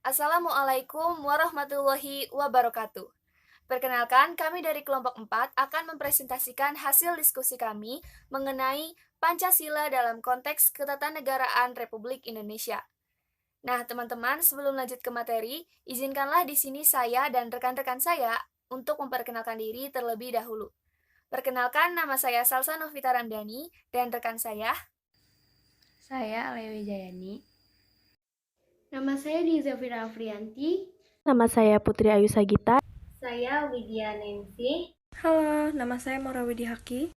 Assalamualaikum warahmatullahi wabarakatuh. Perkenalkan, kami dari kelompok 4 akan mempresentasikan hasil diskusi kami mengenai Pancasila dalam konteks ketatanegaraan Republik Indonesia. Nah, teman-teman, sebelum lanjut ke materi, izinkanlah di sini saya dan rekan-rekan saya untuk memperkenalkan diri terlebih dahulu. Perkenalkan, nama saya Salsa Novita Ramdhani dan rekan Saya Alewi Jayani. Nama saya Dizafira Afrianti. Nama saya Putri Ayu Sagita. Saya Widya Nensi. Halo, nama saya Morawidi Haki.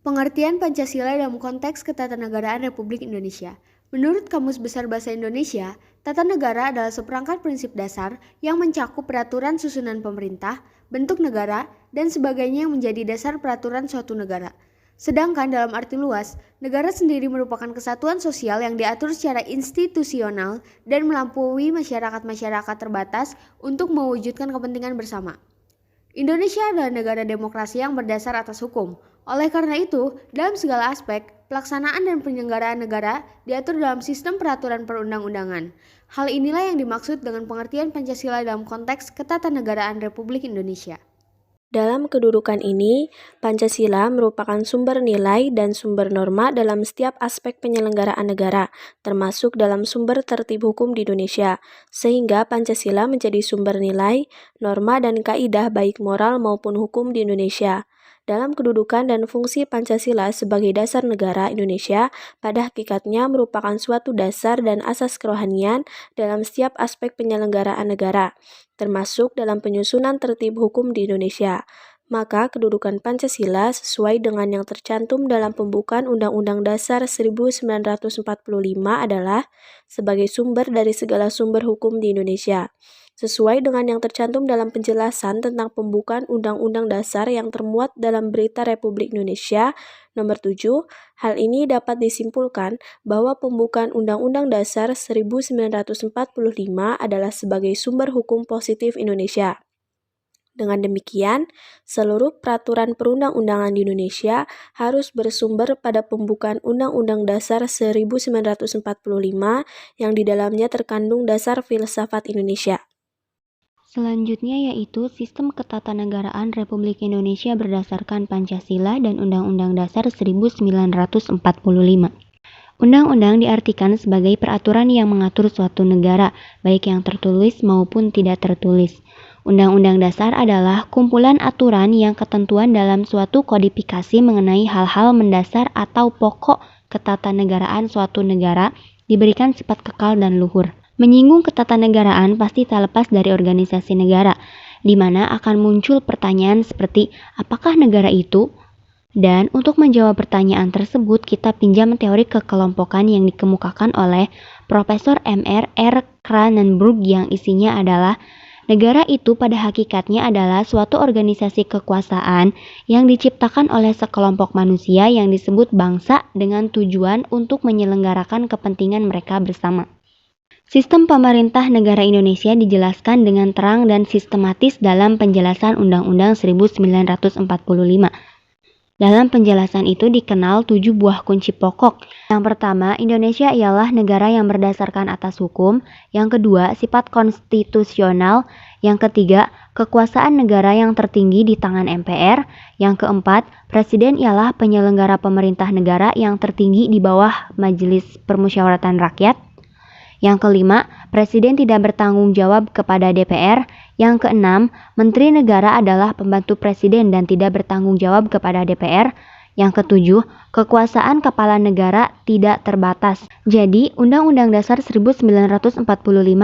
Pengertian Pancasila dalam konteks ketatanegaraan Republik Indonesia. Menurut Kamus Besar Bahasa Indonesia, tata negara adalah seperangkat prinsip dasar yang mencakup peraturan susunan pemerintah, bentuk negara, dan sebagainya yang menjadi dasar peraturan suatu negara. Sedangkan dalam arti luas, negara sendiri merupakan kesatuan sosial yang diatur secara institusional dan melampaui masyarakat-masyarakat terbatas untuk mewujudkan kepentingan bersama. Indonesia adalah negara demokrasi yang berdasar atas hukum. Oleh karena itu, dalam segala aspek, pelaksanaan dan penyelenggaraan negara diatur dalam sistem peraturan perundang-undangan. Hal inilah yang dimaksud dengan pengertian Pancasila dalam konteks ketatanegaraan Republik Indonesia. Dalam kedudukan ini, Pancasila merupakan sumber nilai dan sumber norma dalam setiap aspek penyelenggaraan negara, termasuk dalam sumber tertib hukum di Indonesia, sehingga Pancasila menjadi sumber nilai, norma, dan kaidah baik moral maupun hukum di Indonesia. Dalam kedudukan dan fungsi Pancasila sebagai dasar negara Indonesia, pada hakikatnya merupakan suatu dasar dan asas kerohanian dalam setiap aspek penyelenggaraan negara, termasuk dalam penyusunan tertib hukum di Indonesia. Maka kedudukan Pancasila sesuai dengan yang tercantum dalam pembukaan Undang-Undang Dasar 1945 adalah sebagai sumber dari segala sumber hukum di Indonesia. Sesuai dengan yang tercantum dalam penjelasan tentang pembukaan Undang-Undang Dasar yang termuat dalam Berita Republik Indonesia Nomor 7, hal ini dapat disimpulkan bahwa pembukaan Undang-Undang Dasar 1945 adalah sebagai sumber hukum positif Indonesia. Dengan demikian, seluruh peraturan perundang-undangan di Indonesia harus bersumber pada pembukaan Undang-Undang Dasar 1945 yang di dalamnya terkandung dasar filsafat Indonesia. Selanjutnya yaitu sistem ketatanegaraan Republik Indonesia berdasarkan Pancasila dan Undang-Undang Dasar 1945. Undang-undang diartikan sebagai peraturan yang mengatur suatu negara, baik yang tertulis maupun tidak tertulis. Undang-undang dasar adalah kumpulan aturan yang ketentuan dalam suatu kodifikasi mengenai hal-hal mendasar atau pokok ketatanegaraan suatu negara diberikan sifat kekal dan luhur. Menyinggung ketatanegaraan pasti tak lepas dari organisasi negara, di mana akan muncul pertanyaan seperti apakah negara itu? Dan untuk menjawab pertanyaan tersebut, kita pinjam teori kekelompokan yang dikemukakan oleh Profesor Mr. R. Cranenburg yang isinya adalah negara itu pada hakikatnya adalah suatu organisasi kekuasaan yang diciptakan oleh sekelompok manusia yang disebut bangsa dengan tujuan untuk menyelenggarakan kepentingan mereka bersama. Sistem pemerintah negara Indonesia dijelaskan dengan terang dan sistematis dalam penjelasan Undang-Undang 1945. Dalam penjelasan itu dikenal 7 buah kunci pokok. Yang pertama, Indonesia ialah negara yang berdasarkan atas hukum. Yang kedua, sifat konstitusional. Yang ketiga, kekuasaan negara yang tertinggi di tangan MPR. Yang keempat, presiden ialah penyelenggara pemerintah negara yang tertinggi di bawah Majelis Permusyawaratan Rakyat. Yang kelima, presiden tidak bertanggung jawab kepada DPR. Yang keenam, menteri negara adalah pembantu presiden dan tidak bertanggung jawab kepada DPR. Yang ketujuh, kekuasaan kepala negara tidak terbatas. Jadi, Undang-Undang Dasar 1945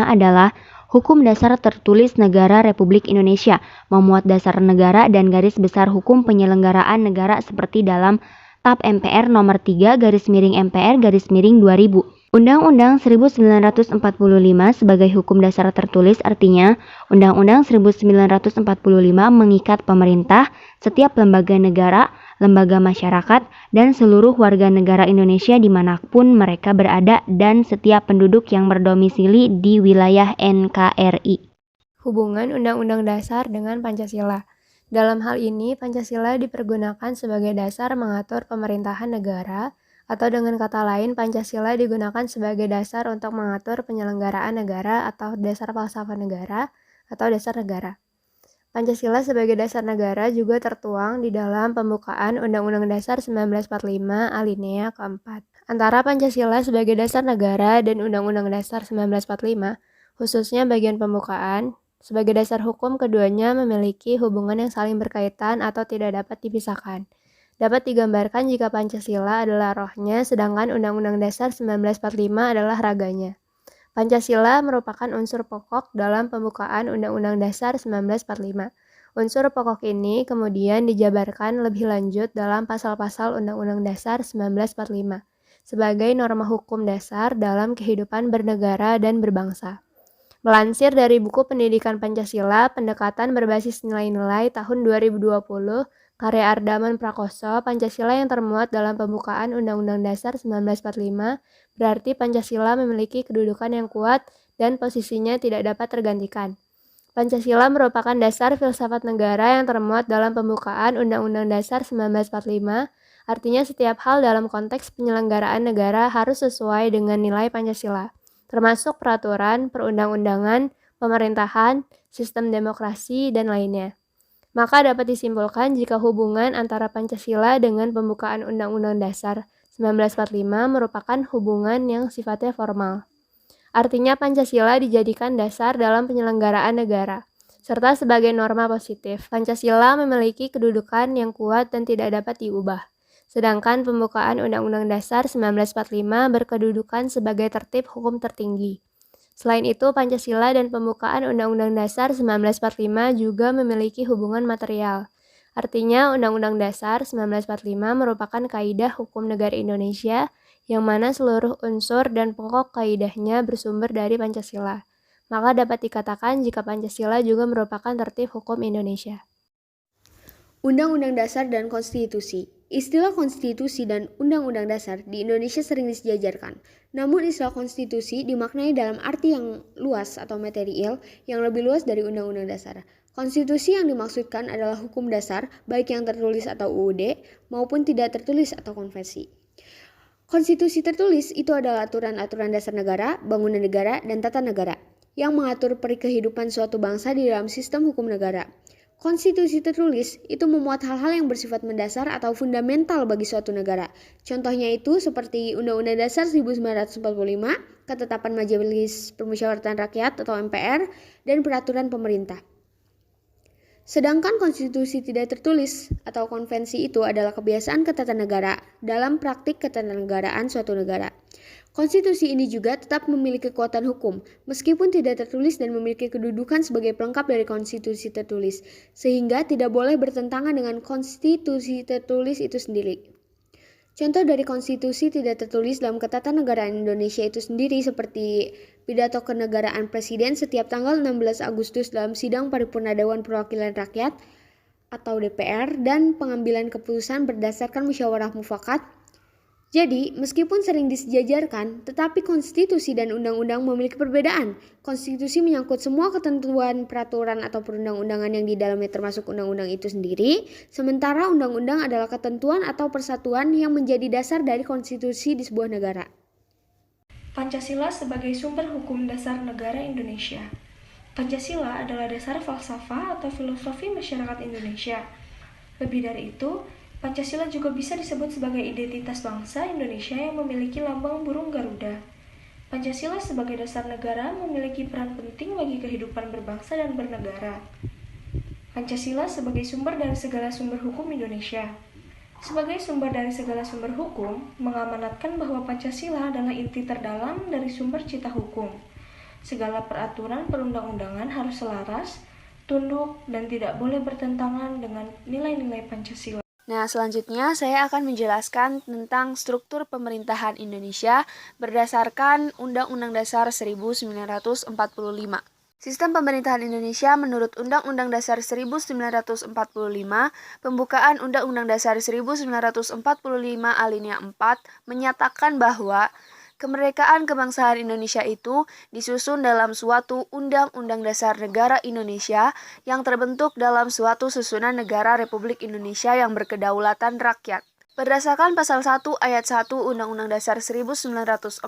adalah hukum dasar tertulis negara Republik Indonesia, memuat dasar negara dan garis besar hukum penyelenggaraan negara seperti dalam TAP MPR nomor 3 /MPR 2000. Undang-Undang 1945 sebagai hukum dasar tertulis artinya Undang-Undang 1945 mengikat pemerintah, setiap lembaga negara, lembaga masyarakat, dan seluruh warga negara Indonesia dimanapun mereka berada dan setiap penduduk yang berdomisili di wilayah NKRI. Hubungan Undang-Undang Dasar dengan Pancasila. Dalam hal ini, Pancasila dipergunakan sebagai dasar mengatur pemerintahan negara Atau dengan kata lain, Pancasila digunakan sebagai dasar untuk mengatur penyelenggaraan negara atau dasar falsafah negara atau dasar negara. Pancasila sebagai dasar negara juga tertuang di dalam pembukaan Undang-Undang Dasar 1945 alinea keempat. Antara Pancasila sebagai dasar negara dan Undang-Undang Dasar 1945, khususnya bagian pembukaan, sebagai dasar hukum keduanya memiliki hubungan yang saling berkaitan atau tidak dapat dipisahkan. Dapat digambarkan jika Pancasila adalah rohnya, sedangkan Undang-Undang Dasar 1945 adalah raganya. Pancasila merupakan unsur pokok dalam pembukaan Undang-Undang Dasar 1945. Unsur pokok ini kemudian dijabarkan lebih lanjut dalam pasal-pasal Undang-Undang Dasar 1945 sebagai norma hukum dasar dalam kehidupan bernegara dan berbangsa. Melansir dari buku Pendidikan Pancasila, Pendekatan Berbasis Nilai-Nilai tahun 2020, karya Ardaman Prakoso, Pancasila yang termuat dalam pembukaan Undang-Undang Dasar 1945 berarti Pancasila memiliki kedudukan yang kuat dan posisinya tidak dapat tergantikan. Pancasila merupakan dasar filsafat negara yang termuat dalam pembukaan Undang-Undang Dasar 1945, artinya setiap hal dalam konteks penyelenggaraan negara harus sesuai dengan nilai Pancasila, termasuk peraturan, perundang-undangan, pemerintahan, sistem demokrasi, dan lainnya. Maka dapat disimpulkan jika hubungan antara Pancasila dengan pembukaan Undang-Undang Dasar 1945 merupakan hubungan yang sifatnya formal. Artinya Pancasila dijadikan dasar dalam penyelenggaraan negara, serta sebagai norma positif. Pancasila memiliki kedudukan yang kuat dan tidak dapat diubah. Sedangkan pembukaan Undang-Undang Dasar 1945 berkedudukan sebagai tertib hukum tertinggi. Selain itu, Pancasila dan pembukaan Undang-Undang Dasar 1945 juga memiliki hubungan material. Artinya, Undang-Undang Dasar 1945 merupakan kaidah hukum negara Indonesia yang mana seluruh unsur dan pokok kaidahnya bersumber dari Pancasila. Maka dapat dikatakan jika Pancasila juga merupakan tertib hukum Indonesia. Undang-Undang Dasar dan Konstitusi. Istilah konstitusi dan undang-undang dasar di Indonesia sering disejajarkan. Namun istilah konstitusi dimaknai dalam arti yang luas atau material yang lebih luas dari undang-undang dasar. Konstitusi yang dimaksudkan adalah hukum dasar, baik yang tertulis atau UUD maupun tidak tertulis atau konvensi. Konstitusi tertulis itu adalah aturan-aturan dasar negara, bangunan negara, dan tata negara yang mengatur kehidupan suatu bangsa di dalam sistem hukum negara. Konstitusi tertulis itu memuat hal-hal yang bersifat mendasar atau fundamental bagi suatu negara. Contohnya itu seperti Undang-Undang Dasar 1945, Ketetapan Majelis Permusyawaratan Rakyat atau MPR, dan Peraturan Pemerintah. Sedangkan konstitusi tidak tertulis atau konvensi itu adalah kebiasaan ketatanegaraan dalam praktik ketatanegaraan suatu negara. Konstitusi ini juga tetap memiliki kekuatan hukum, meskipun tidak tertulis dan memiliki kedudukan sebagai pelengkap dari konstitusi tertulis, sehingga tidak boleh bertentangan dengan konstitusi tertulis itu sendiri. Contoh dari konstitusi tidak tertulis dalam ketatanegaraan Indonesia itu sendiri seperti pidato kenegaraan Presiden setiap tanggal 16 Agustus dalam sidang paripurna Dewan Perwakilan Rakyat atau DPR dan pengambilan keputusan berdasarkan musyawarah mufakat. Jadi, meskipun sering disejajarkan, tetapi konstitusi dan undang-undang memiliki perbedaan. Konstitusi menyangkut semua ketentuan peraturan atau perundang-undangan yang di dalamnya termasuk undang-undang itu sendiri, sementara undang-undang adalah ketentuan atau persatuan yang menjadi dasar dari konstitusi di sebuah negara. Pancasila sebagai sumber hukum dasar negara Indonesia. Pancasila adalah dasar falsafah atau filosofi masyarakat Indonesia. Lebih dari itu, Pancasila juga bisa disebut sebagai identitas bangsa Indonesia yang memiliki lambang burung Garuda. Pancasila sebagai dasar negara memiliki peran penting bagi kehidupan berbangsa dan bernegara. Pancasila sebagai sumber dari segala sumber hukum Indonesia. Sebagai sumber dari segala sumber hukum, mengamanatkan bahwa Pancasila adalah inti terdalam dari sumber cita hukum. Segala peraturan perundang-undangan harus selaras, tunduk, dan tidak boleh bertentangan dengan nilai-nilai Pancasila. Nah, selanjutnya saya akan menjelaskan tentang struktur pemerintahan Indonesia berdasarkan Undang-Undang Dasar 1945. Sistem pemerintahan Indonesia menurut Undang-Undang Dasar 1945, pembukaan Undang-Undang Dasar 1945 alinea 4 menyatakan bahwa kemerdekaan kebangsaan Indonesia itu disusun dalam suatu Undang-Undang Dasar Negara Indonesia yang terbentuk dalam suatu susunan negara Republik Indonesia yang berkedaulatan rakyat. Berdasarkan pasal 1 ayat 1 Undang-Undang Dasar 1945,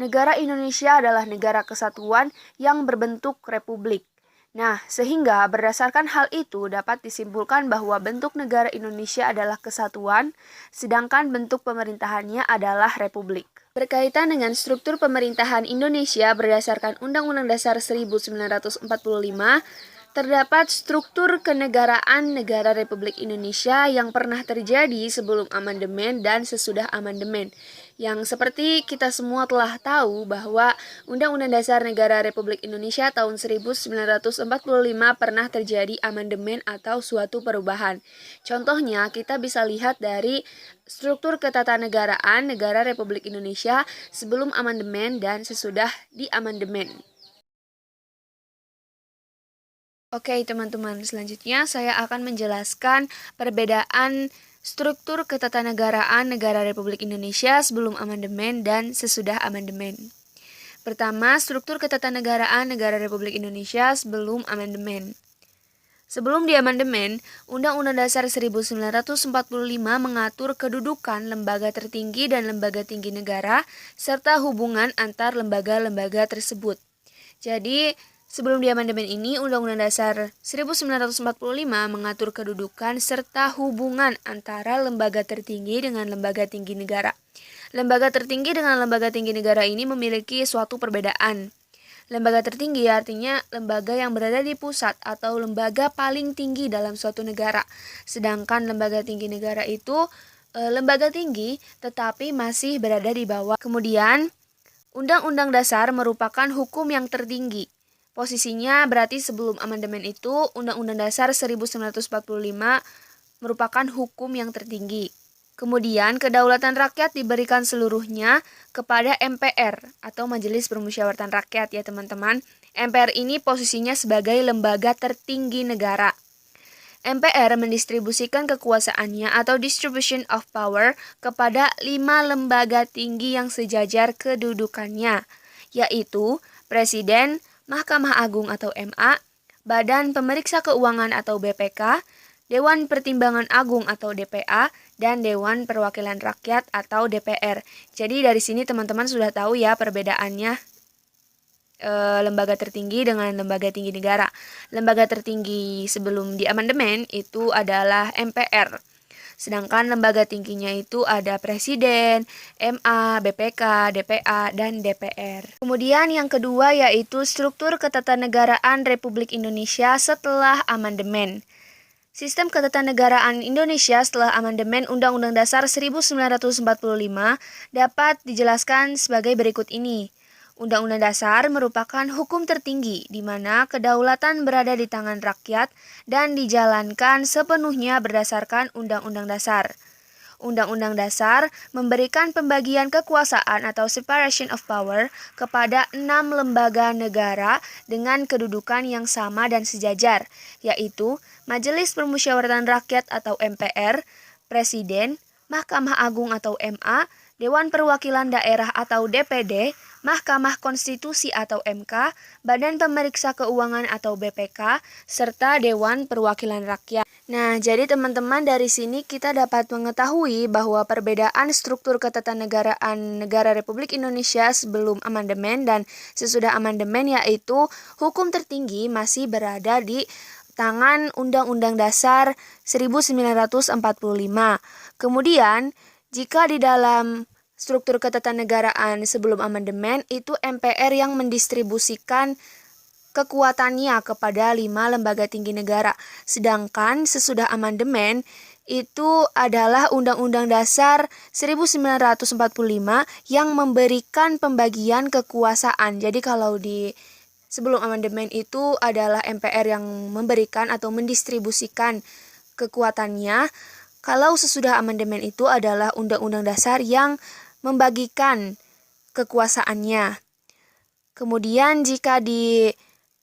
negara Indonesia adalah negara kesatuan yang berbentuk republik. Nah, sehingga berdasarkan hal itu dapat disimpulkan bahwa bentuk negara Indonesia adalah kesatuan, sedangkan bentuk pemerintahannya adalah republik. Berkaitan dengan struktur pemerintahan Indonesia berdasarkan Undang-Undang Dasar 1945, terdapat struktur kenegaraan negara Republik Indonesia yang pernah terjadi sebelum amandemen dan sesudah amandemen. Yang seperti kita semua telah tahu bahwa Undang-Undang Dasar Negara Republik Indonesia tahun 1945 pernah terjadi amandemen atau suatu perubahan. Contohnya, kita bisa lihat dari struktur ketatanegaraan negara Republik Indonesia sebelum amandemen dan sesudah di amandemen. Oke, teman-teman, selanjutnya saya akan menjelaskan perbedaan struktur ketatanegaraan negara Republik Indonesia sebelum amandemen dan sesudah amandemen. Pertama, struktur ketatanegaraan negara Republik Indonesia sebelum amandemen. Sebelum diamandemen, Undang-Undang Dasar 1945 mengatur kedudukan lembaga tertinggi dan lembaga tinggi negara serta hubungan antar lembaga-lembaga tersebut. Jadi, sebelum diamandemen ini, Undang-Undang Dasar 1945 mengatur kedudukan serta hubungan antara lembaga tertinggi dengan lembaga tinggi negara. Lembaga tertinggi dengan lembaga tinggi negara ini memiliki suatu perbedaan. Lembaga tertinggi artinya lembaga yang berada di pusat atau lembaga paling tinggi dalam suatu negara. Sedangkan lembaga tinggi negara itu lembaga tinggi tetapi masih berada di bawah. Kemudian, Undang-Undang Dasar merupakan hukum yang tertinggi. Posisinya berarti sebelum amandemen itu Undang-Undang Dasar 1945 merupakan hukum yang tertinggi. Kemudian kedaulatan rakyat diberikan seluruhnya kepada MPR atau Majelis Permusyawaratan Rakyat ya teman-teman. MPR ini posisinya sebagai lembaga tertinggi negara. MPR mendistribusikan kekuasaannya atau distribution of power kepada 5 lembaga tinggi yang sejajar kedudukannya, yaitu Presiden, Mahkamah Agung atau MA, Badan Pemeriksa Keuangan atau BPK, Dewan Pertimbangan Agung atau DPA, dan Dewan Perwakilan Rakyat atau DPR. Jadi dari sini teman-teman sudah tahu ya perbedaannya lembaga tertinggi dengan lembaga tinggi negara. Lembaga tertinggi sebelum di amandemen itu adalah MPR. Sedangkan lembaga tingginya itu ada Presiden, MA, BPK, DPA, dan DPR. Kemudian yang kedua yaitu struktur ketatanegaraan Republik Indonesia setelah amandemen. Sistem ketatanegaraan Indonesia setelah amandemen Undang-Undang Dasar 1945 dapat dijelaskan sebagai berikut ini. Undang-Undang Dasar merupakan hukum tertinggi di mana kedaulatan berada di tangan rakyat dan dijalankan sepenuhnya berdasarkan Undang-Undang Dasar. Undang-Undang Dasar memberikan pembagian kekuasaan atau separation of power kepada 6 lembaga negara dengan kedudukan yang sama dan sejajar, yaitu Majelis Permusyawaratan Rakyat atau MPR, Presiden, Mahkamah Agung atau MA, Dewan Perwakilan Daerah atau DPD, Mahkamah Konstitusi atau MK, Badan Pemeriksa Keuangan atau BPK, serta Dewan Perwakilan Rakyat. Nah, jadi teman-teman dari sini kita dapat mengetahui bahwa perbedaan struktur ketatanegaraan negara Republik Indonesia sebelum amandemen dan sesudah amandemen yaitu hukum tertinggi masih berada di tangan Undang-Undang Dasar 1945. Kemudian, jika di dalam struktur ketatanegaraan sebelum amandemen itu MPR yang mendistribusikan kekuatannya kepada 5 lembaga tinggi negara. Sedangkan sesudah amandemen itu adalah Undang-Undang Dasar 1945 yang memberikan pembagian kekuasaan. Jadi kalau di sebelum amandemen itu adalah MPR yang memberikan atau mendistribusikan kekuatannya. Kalau sesudah amandemen itu adalah Undang-Undang Dasar yang membagikan kekuasaannya. Kemudian jika di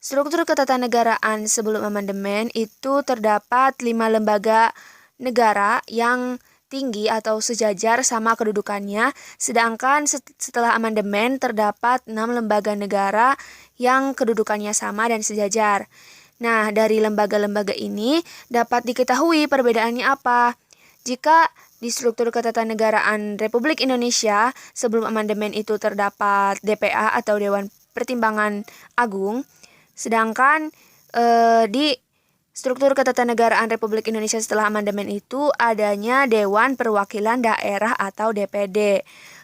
struktur ketatanegaraan sebelum amandemen itu terdapat 5 lembaga negara yang tinggi atau sejajar sama kedudukannya, sedangkan setelah amandemen terdapat 6 lembaga negara yang kedudukannya sama dan sejajar. Nah, dari lembaga-lembaga ini dapat diketahui perbedaannya apa. Jika di struktur ketatanegaraan Republik Indonesia sebelum amandemen itu terdapat DPA atau Dewan Pertimbangan Agung, sedangkan di struktur ketatanegaraan Republik Indonesia setelah amandemen itu adanya Dewan Perwakilan Daerah atau DPD.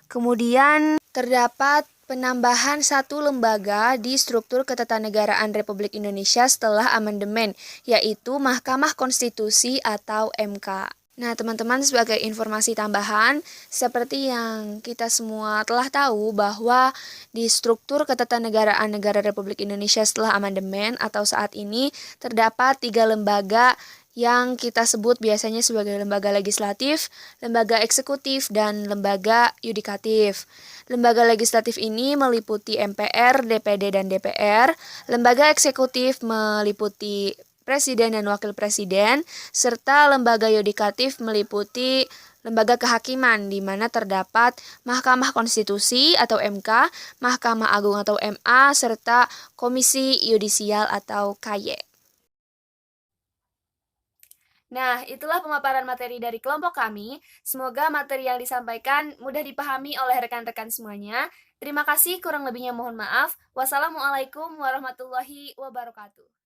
Kemudian terdapat penambahan satu lembaga di struktur ketatanegaraan Republik Indonesia setelah amandemen, yaitu Mahkamah Konstitusi atau MK. Nah, teman-teman, sebagai informasi tambahan, seperti yang kita semua telah tahu bahwa di struktur ketatanegaraan negara Republik Indonesia setelah amandemen atau saat ini terdapat 3 lembaga yang kita sebut biasanya sebagai lembaga legislatif, lembaga eksekutif, dan lembaga yudikatif. Lembaga legislatif ini meliputi MPR, DPD, dan DPR. Lembaga eksekutif meliputi Presiden dan Wakil Presiden, serta lembaga yudikatif meliputi lembaga kehakiman di mana terdapat Mahkamah Konstitusi atau MK, Mahkamah Agung atau MA, serta Komisi Yudisial atau KY. Nah, itulah pemaparan materi dari kelompok kami. Semoga materi yang disampaikan mudah dipahami oleh rekan-rekan semuanya. Terima kasih, kurang lebihnya mohon maaf. Wassalamualaikum warahmatullahi wabarakatuh.